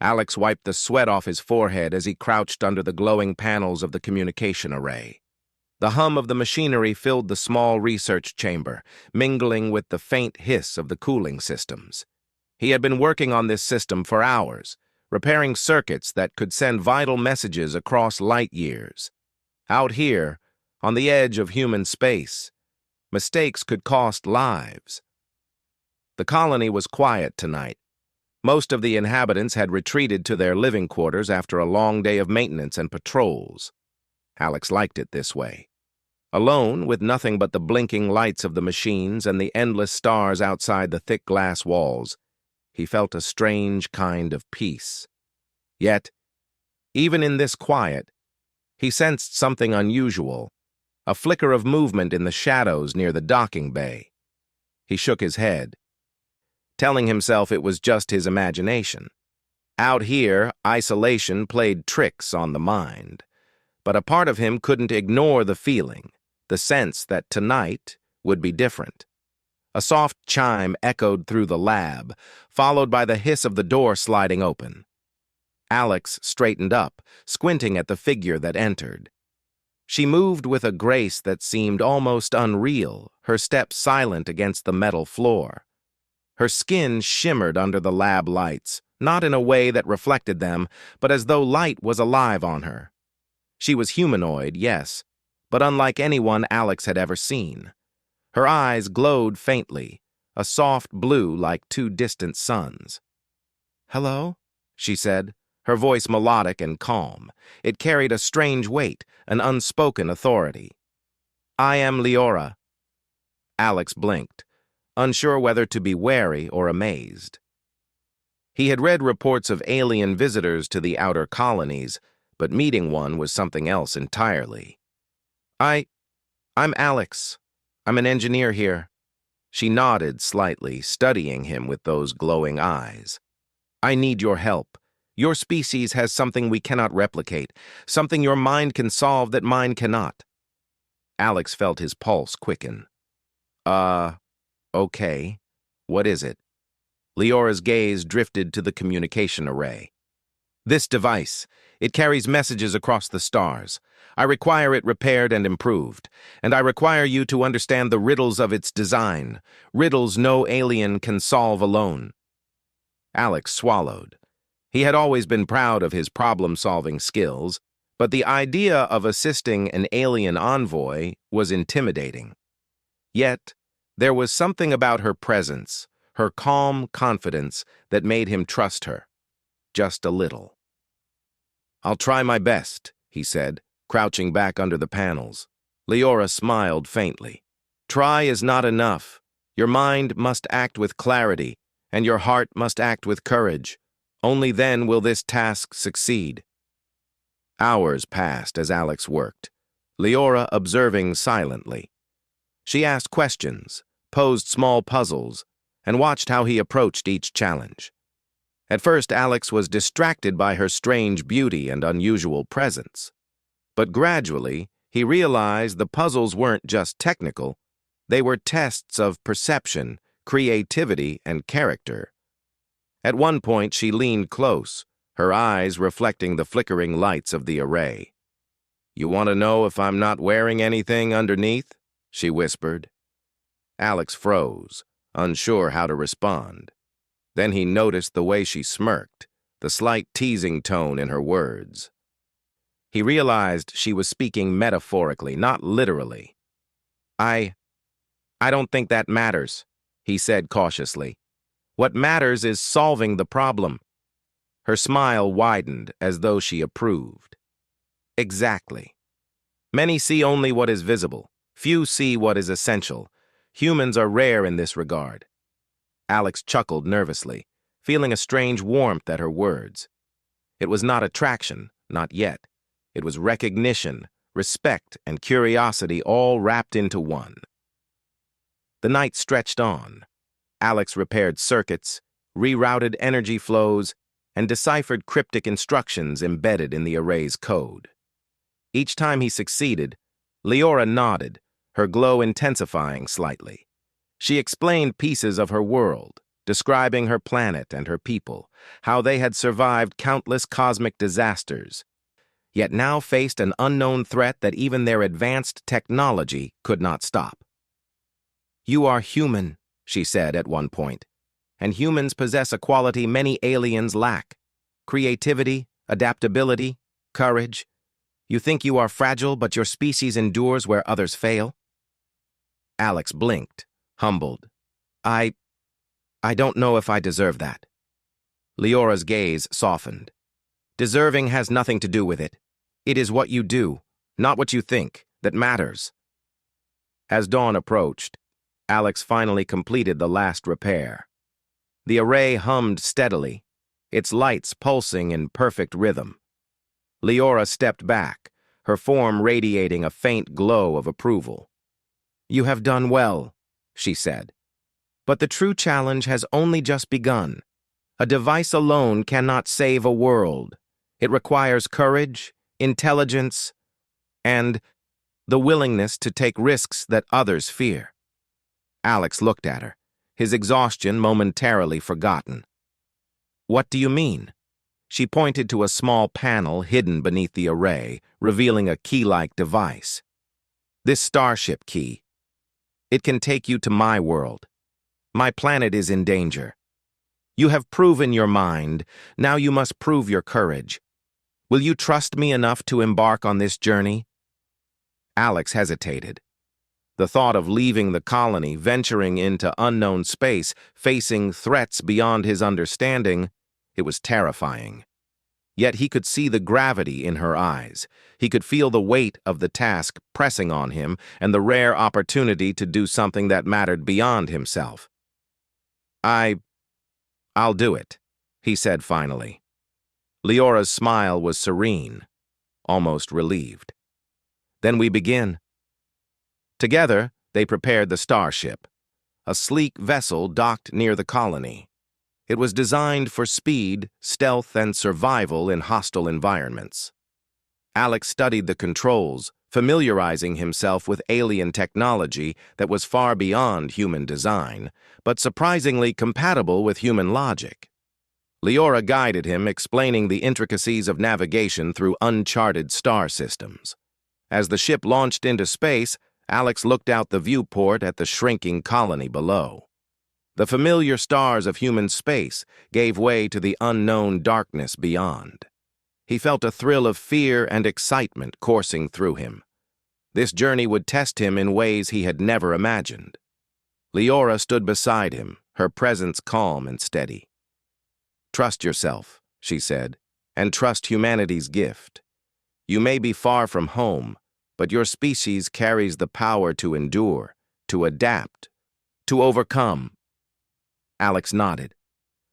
Alex wiped the sweat off his forehead as he crouched under the glowing panels of the communication array. The hum of the machinery filled the small research chamber, mingling with the faint hiss of the cooling systems. He had been working on this system for hours, repairing circuits that could send vital messages across light years. Out here, on the edge of human space, mistakes could cost lives. The colony was quiet tonight. Most of the inhabitants had retreated to their living quarters after a long day of maintenance and patrols. Alex liked it this way. Alone, with nothing but the blinking lights of the machines and the endless stars outside the thick glass walls, he felt a strange kind of peace. Yet, even in this quiet, he sensed something unusual, a flicker of movement in the shadows near the docking bay. He shook his head, telling himself it was just his imagination. Out here, isolation played tricks on the mind, but a part of him couldn't ignore the feeling, the sense that tonight would be different. A soft chime echoed through the lab, followed by the hiss of the door sliding open. Alex straightened up, squinting at the figure that entered. She moved with a grace that seemed almost unreal, her steps silent against the metal floor. Her skin shimmered under the lab lights, not in a way that reflected them, but as though light was alive on her. She was humanoid, yes, but unlike anyone Alex had ever seen. Her eyes glowed faintly, a soft blue like two distant suns. "Hello?" she said, her voice melodic and calm. It carried a strange weight, an unspoken authority. "I am Leora." Alex blinked, unsure whether to be wary or amazed. He had read reports of alien visitors to the outer colonies, but meeting one was something else entirely. I'm Alex. I'm an engineer here." She nodded slightly, studying him with those glowing eyes. "I need your help. Your species has something we cannot replicate, something your mind can solve that mine cannot." Alex felt his pulse quicken. Okay. What is it?" Leora's gaze drifted to the communication array. "This device. It carries messages across the stars. I require it repaired and improved, and I require you to understand the riddles of its design, riddles no alien can solve alone." Alex swallowed. He had always been proud of his problem-solving skills, but the idea of assisting an alien envoy was intimidating. Yet, there was something about her presence, her calm confidence, that made him trust her. Just a little. "I'll try my best," he said, crouching back under the panels. Leora smiled faintly. "Try is not enough. Your mind must act with clarity, and your heart must act with courage. Only then will this task succeed." Hours passed as Alex worked, Leora observing silently. She asked questions, posed small puzzles, and watched how he approached each challenge. At first, Alex was distracted by her strange beauty and unusual presence. But gradually, he realized the puzzles weren't just technical. They were tests of perception, creativity, and character. At one point, she leaned close, her eyes reflecting the flickering lights of the array. "You want to know if I'm not wearing anything underneath?" she whispered. Alex froze, unsure how to respond. Then he noticed the way she smirked, the slight teasing tone in her words. He realized she was speaking metaphorically, not literally. I don't think that matters," he said cautiously. "What matters is solving the problem." Her smile widened as though she approved. "Exactly. Many see only what is visible. Few see what is essential. Humans are rare in this regard." Alex chuckled nervously, feeling a strange warmth at her words. It was not attraction, not yet. It was recognition, respect, and curiosity all wrapped into one. The night stretched on. Alex repaired circuits, rerouted energy flows, and deciphered cryptic instructions embedded in the array's code. Each time he succeeded, Leora nodded, her glow intensifying slightly. She explained pieces of her world, describing her planet and her people, how they had survived countless cosmic disasters, yet now faced an unknown threat that even their advanced technology could not stop. "You are human," she said at one point, "and humans possess a quality many aliens lack: creativity, adaptability, courage. You think you are fragile, but your species endures where others fail?" Alex blinked, humbled. I don't know if I deserve that." Leora's gaze softened. "Deserving has nothing to do with it. It is what you do, not what you think, that matters." As dawn approached, Alex finally completed the last repair. The array hummed steadily, its lights pulsing in perfect rhythm. Leora stepped back, her form radiating a faint glow of approval. "You have done well," she said. "But the true challenge has only just begun. A device alone cannot save a world. It requires courage, intelligence, and the willingness to take risks that others fear." Alex looked at her, his exhaustion momentarily forgotten. "What do you mean?" She pointed to a small panel hidden beneath the array, revealing a key-like device. "This starship key. It can take you to my world. My planet is in danger. You have proven your mind, now you must prove your courage. Will you trust me enough to embark on this journey?" Alex hesitated. The thought of leaving the colony, venturing into unknown space, facing threats beyond his understanding, it was terrifying. Yet he could see the gravity in her eyes. He could feel the weight of the task pressing on him and the rare opportunity to do something that mattered beyond himself. I'll do it," he said finally. Leora's smile was serene, almost relieved. "Then we begin." Together, they prepared the starship, a sleek vessel docked near the colony. It was designed for speed, stealth, and survival in hostile environments. Alex studied the controls, familiarizing himself with alien technology that was far beyond human design, but surprisingly compatible with human logic. Leora guided him, explaining the intricacies of navigation through uncharted star systems. As the ship launched into space, Alex looked out the viewport at the shrinking colony below. The familiar stars of human space gave way to the unknown darkness beyond. He felt a thrill of fear and excitement coursing through him. This journey would test him in ways he had never imagined. Leora stood beside him, her presence calm and steady. "Trust yourself," she said, "and trust humanity's gift. You may be far from home, but your species carries the power to endure, to adapt, to overcome." Alex nodded,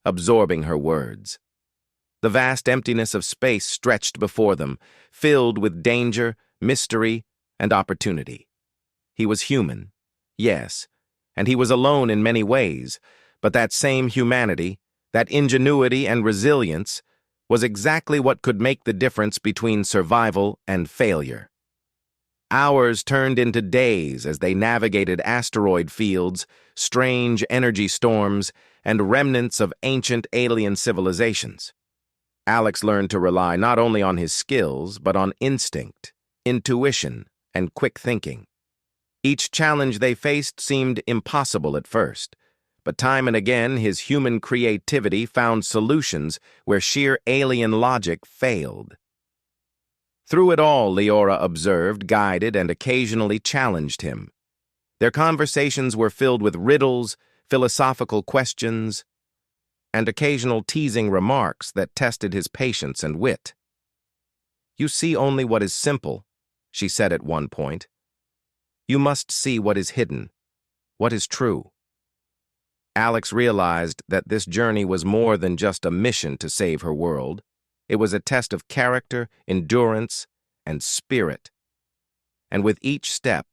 absorbing her words. The vast emptiness of space stretched before them, filled with danger, mystery, and opportunity. He was human, yes, and he was alone in many ways, but that same humanity, that ingenuity and resilience, was exactly what could make the difference between survival and failure. Hours turned into days as they navigated asteroid fields, strange energy storms, and remnants of ancient alien civilizations. Alex learned to rely not only on his skills, but on instinct, intuition, and quick thinking. Each challenge they faced seemed impossible at first, but time and again his human creativity found solutions where sheer alien logic failed. Through it all, Leora observed, guided, and occasionally challenged him. Their conversations were filled with riddles, philosophical questions, and occasional teasing remarks that tested his patience and wit. "You see only what is simple," she said at one point. "You must see what is hidden, what is true." Alex realized that this journey was more than just a mission to save her world. It was a test of character, endurance, and spirit. And with each step,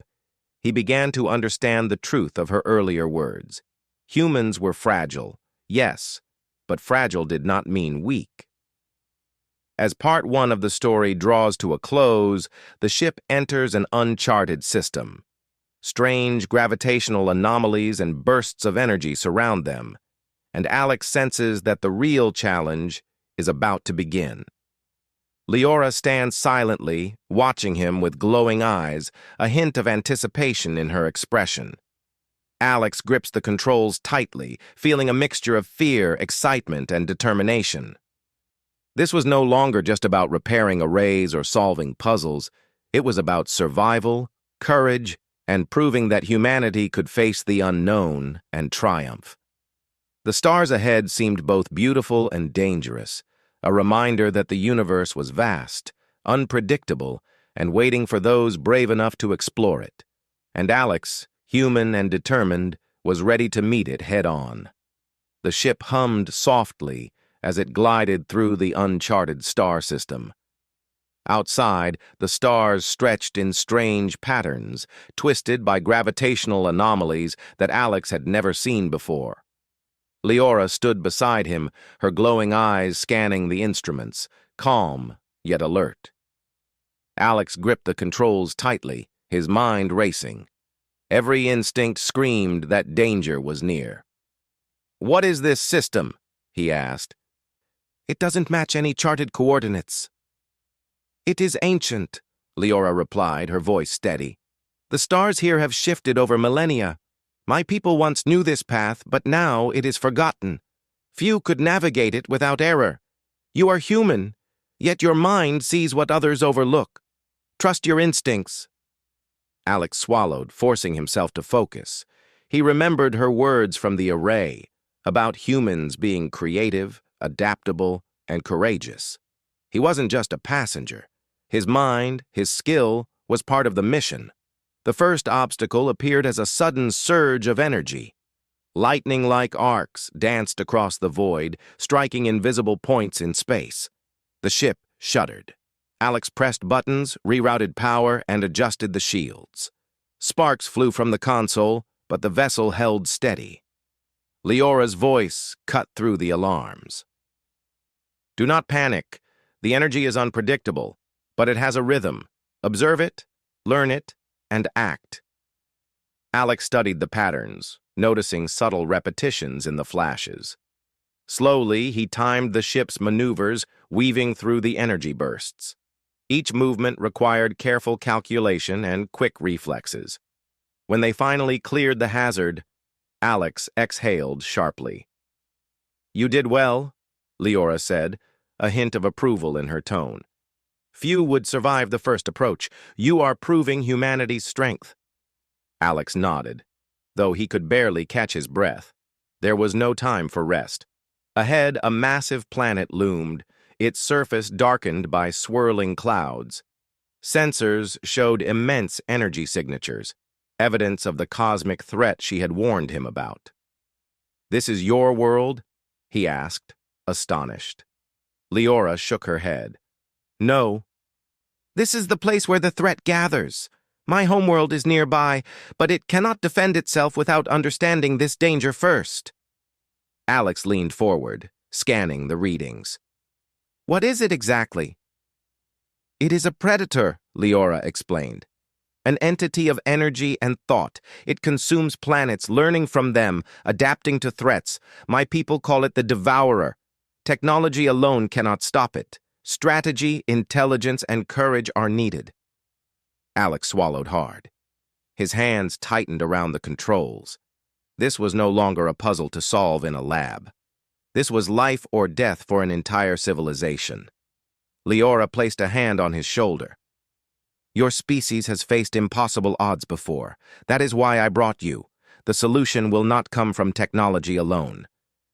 he began to understand the truth of her earlier words. Humans were fragile, yes, but fragile did not mean weak. As part one of the story draws to a close, the ship enters an uncharted system. Strange gravitational anomalies and bursts of energy surround them, and Alex senses that the real challenge is about to begin. Leora stands silently, watching him with glowing eyes, a hint of anticipation in her expression. Alex grips the controls tightly, feeling a mixture of fear, excitement, and determination. This was no longer just about repairing arrays or solving puzzles. It was about survival, courage, and proving that humanity could face the unknown and triumph. The stars ahead seemed both beautiful and dangerous, a reminder that the universe was vast, unpredictable, and waiting for those brave enough to explore it. And Alex, human and determined, was ready to meet it head-on. The ship hummed softly as it glided through the uncharted star system. Outside, the stars stretched in strange patterns, twisted by gravitational anomalies that Alex had never seen before. Leora stood beside him, her glowing eyes scanning the instruments, calm yet alert. Alex gripped the controls tightly, his mind racing. Every instinct screamed that danger was near. "What is this system?" he asked. "It doesn't match any charted coordinates." "It is ancient," Leora replied, her voice steady. "The stars here have shifted over millennia. My people once knew this path, but now it is forgotten. Few could navigate it without error. You are human, yet your mind sees what others overlook. Trust your instincts." Alex swallowed, forcing himself to focus. He remembered her words from the array, about humans being creative, adaptable, and courageous. He wasn't just a passenger. His mind, his skill, was part of the mission. The first obstacle appeared as a sudden surge of energy. Lightning-like arcs danced across the void, striking invisible points in space. The ship shuddered. Alex pressed buttons, rerouted power, and adjusted the shields. Sparks flew from the console, but the vessel held steady. Leora's voice cut through the alarms. "Do not panic. The energy is unpredictable, but it has a rhythm. Observe it, learn it, and act." Alex studied the patterns, noticing subtle repetitions in the flashes. Slowly, he timed the ship's maneuvers, weaving through the energy bursts. Each movement required careful calculation and quick reflexes. When they finally cleared the hazard, Alex exhaled sharply. "You did well," Leora said, a hint of approval in her tone. "Few would survive the first approach. You are proving humanity's strength." Alex nodded, though he could barely catch his breath. There was no time for rest. Ahead, a massive planet loomed, its surface darkened by swirling clouds. Sensors showed immense energy signatures, evidence of the cosmic threat she had warned him about. "This is your world?" he asked, astonished. Leora shook her head. "No. This is the place where the threat gathers. My homeworld is nearby, but it cannot defend itself without understanding this danger first." Alex leaned forward, scanning the readings. "What is it exactly?" "It is a predator," Leora explained. "An entity of energy and thought. It consumes planets, learning from them, adapting to threats. My people call it the Devourer. Technology alone cannot stop it. Strategy, intelligence, and courage are needed." Alex swallowed hard. His hands tightened around the controls. This was no longer a puzzle to solve in a lab. This was life or death for an entire civilization. Leora placed a hand on his shoulder. "Your species has faced impossible odds before. That is why I brought you. The solution will not come from technology alone.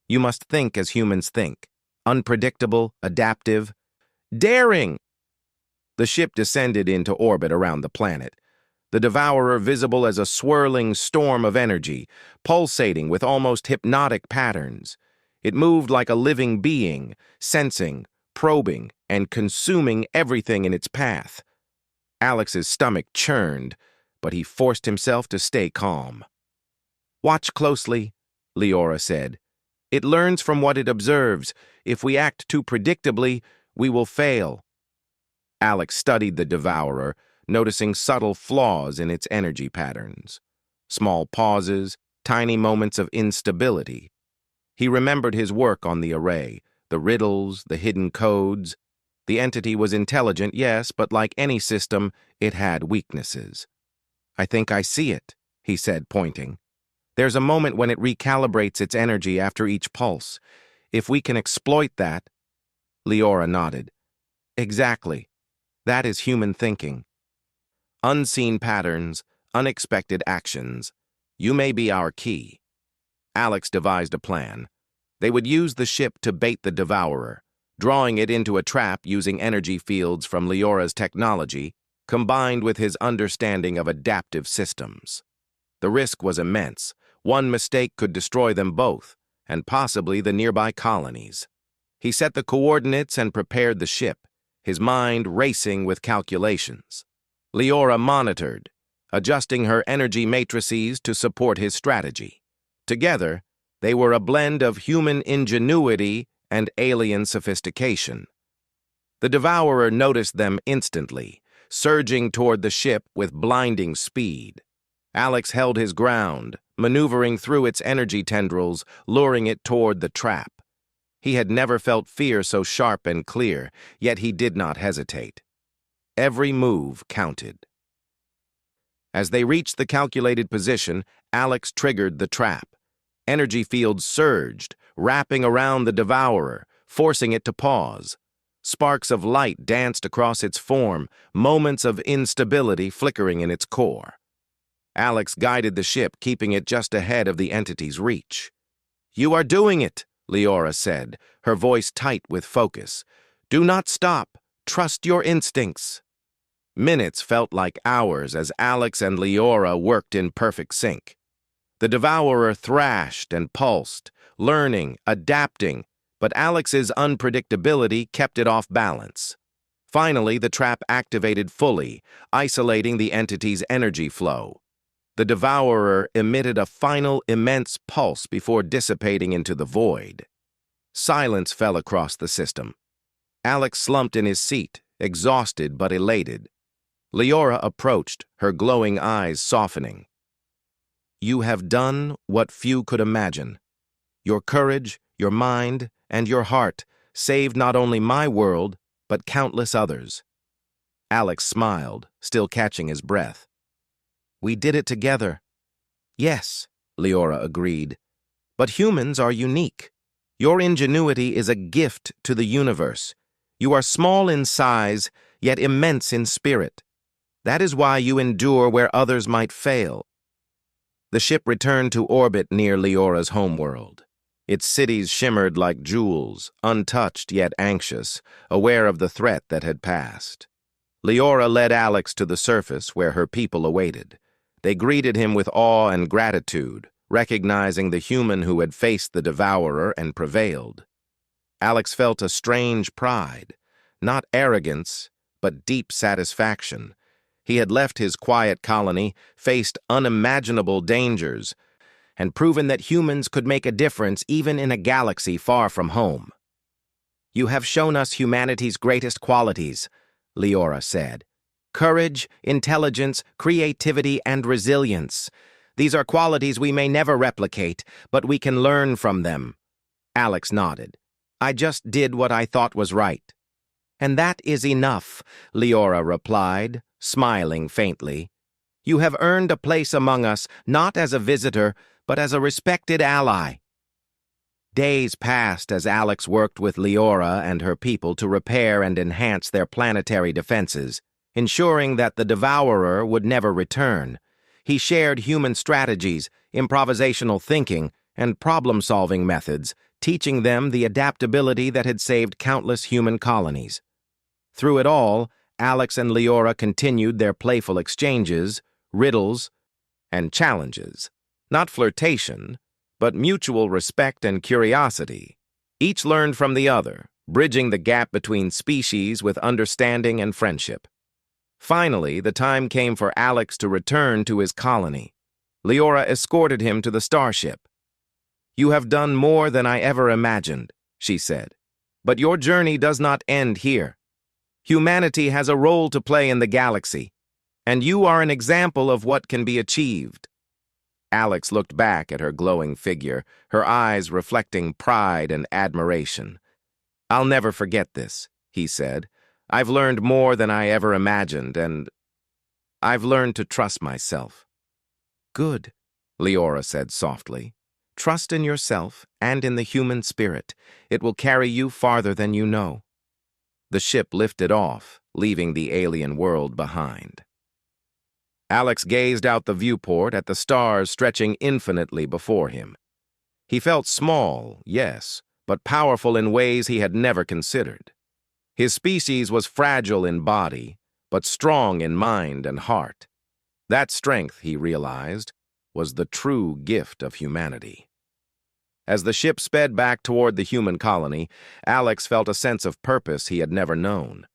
You must think as humans think. Unpredictable, adaptive, daring." The ship descended into orbit around the planet, the Devourer visible as a swirling storm of energy, pulsating with almost hypnotic patterns. It moved like a living being, sensing, probing, and consuming everything in its path. Alex's stomach churned, but he forced himself to stay calm. "Watch closely," Leora said. "It learns from what it observes. If we act too predictably, we will fail." Alex studied the Devourer, noticing subtle flaws in its energy patterns. Small pauses, tiny moments of instability. He remembered his work on the array, the riddles, the hidden codes. The entity was intelligent, yes, but like any system, it had weaknesses. "I think I see it," he said, pointing. "There's a moment when it recalibrates its energy after each pulse. If we can exploit that—" Leora nodded. "Exactly. That is human thinking. Unseen patterns, unexpected actions. You may be our key." Alex devised a plan. They would use the ship to bait the Devourer, drawing it into a trap using energy fields from Leora's technology, combined with his understanding of adaptive systems. The risk was immense. One mistake could destroy them both, and possibly the nearby colonies. He set the coordinates and prepared the ship, his mind racing with calculations. Leora monitored, adjusting her energy matrices to support his strategy. Together, they were a blend of human ingenuity and alien sophistication. The Devourer noticed them instantly, surging toward the ship with blinding speed. Alex held his ground, maneuvering through its energy tendrils, luring it toward the trap. He had never felt fear so sharp and clear, yet he did not hesitate. Every move counted. As they reached the calculated position, Alex triggered the trap. Energy fields surged, wrapping around the Devourer, forcing it to pause. Sparks of light danced across its form, moments of instability flickering in its core. Alex guided the ship, keeping it just ahead of the entity's reach. "You are doing it," Leora said, her voice tight with focus. "Do not stop. Trust your instincts." Minutes felt like hours as Alex and Leora worked in perfect sync. The Devourer thrashed and pulsed, learning, adapting, but Alex's unpredictability kept it off balance. Finally, the trap activated fully, isolating the entity's energy flow. The Devourer emitted a final immense pulse before dissipating into the void. Silence fell across the system. Alex slumped in his seat, exhausted but elated. Leora approached, her glowing eyes softening. "You have done what few could imagine. Your courage, your mind, and your heart saved not only my world, but countless others." Alex smiled, still catching his breath. "We did it together." "Yes," Leora agreed. "But humans are unique. Your ingenuity is a gift to the universe. You are small in size, yet immense in spirit. That is why you endure where others might fail." The ship returned to orbit near Leora's homeworld. Its cities shimmered like jewels, untouched yet anxious, aware of the threat that had passed. Leora led Alex to the surface where her people awaited. They greeted him with awe and gratitude, recognizing the human who had faced the Devourer and prevailed. Alex felt a strange pride, not arrogance, but deep satisfaction. He had left his quiet colony, faced unimaginable dangers, and proven that humans could make a difference even in a galaxy far from home. "You have shown us humanity's greatest qualities," Leora said. "Courage, intelligence, creativity, and resilience. These are qualities we may never replicate, but we can learn from them." Alex nodded. "I just did what I thought was right." "And that is enough," Leora replied, smiling faintly. "You have earned a place among us, not as a visitor, but as a respected ally." Days passed as Alex worked with Leora and her people to repair and enhance their planetary defenses, ensuring that the Devourer would never return. He shared human strategies, improvisational thinking, and problem-solving methods, teaching them the adaptability that had saved countless human colonies. Through it all, Alex and Leora continued their playful exchanges, riddles, and challenges. Not flirtation, but mutual respect and curiosity. Each learned from the other, bridging the gap between species with understanding and friendship. Finally, the time came for Alex to return to his colony. Leora escorted him to the starship. "You have done more than I ever imagined," she said. "But your journey does not end here. Humanity has a role to play in the galaxy, and you are an example of what can be achieved." Alex looked back at her glowing figure, her eyes reflecting pride and admiration. "I'll never forget this," he said. "I've learned more than I ever imagined, and I've learned to trust myself." "Good," Leora said softly. "Trust in yourself and in the human spirit. It will carry you farther than you know." The ship lifted off, leaving the alien world behind. Alex gazed out the viewport at the stars stretching infinitely before him. He felt small, yes, but powerful in ways he had never considered. His species was fragile in body, but strong in mind and heart. That strength, he realized, was the true gift of humanity. As the ship sped back toward the human colony, Alex felt a sense of purpose he had never known.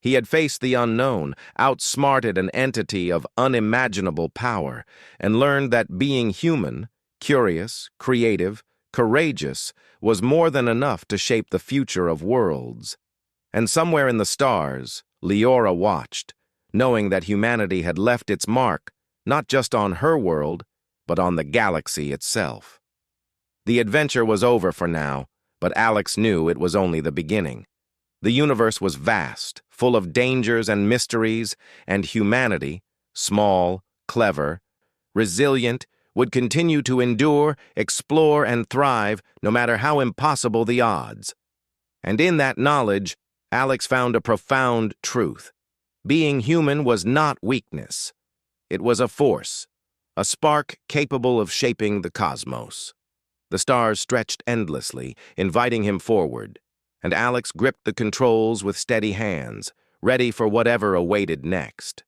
He had faced the unknown, outsmarted an entity of unimaginable power, and learned that being human, curious, creative, courageous, was more than enough to shape the future of worlds. And somewhere in the stars, Leora watched, knowing that humanity had left its mark, not just on her world, but on the galaxy itself. The adventure was over for now, but Alex knew it was only the beginning. The universe was vast, full of dangers and mysteries, and humanity, small, clever, resilient, would continue to endure, explore, and thrive no matter how impossible the odds. And in that knowledge, Alex found a profound truth. Being human was not weakness. It was a force, a spark capable of shaping the cosmos. The stars stretched endlessly, inviting him forward, and Alex gripped the controls with steady hands, ready for whatever awaited next.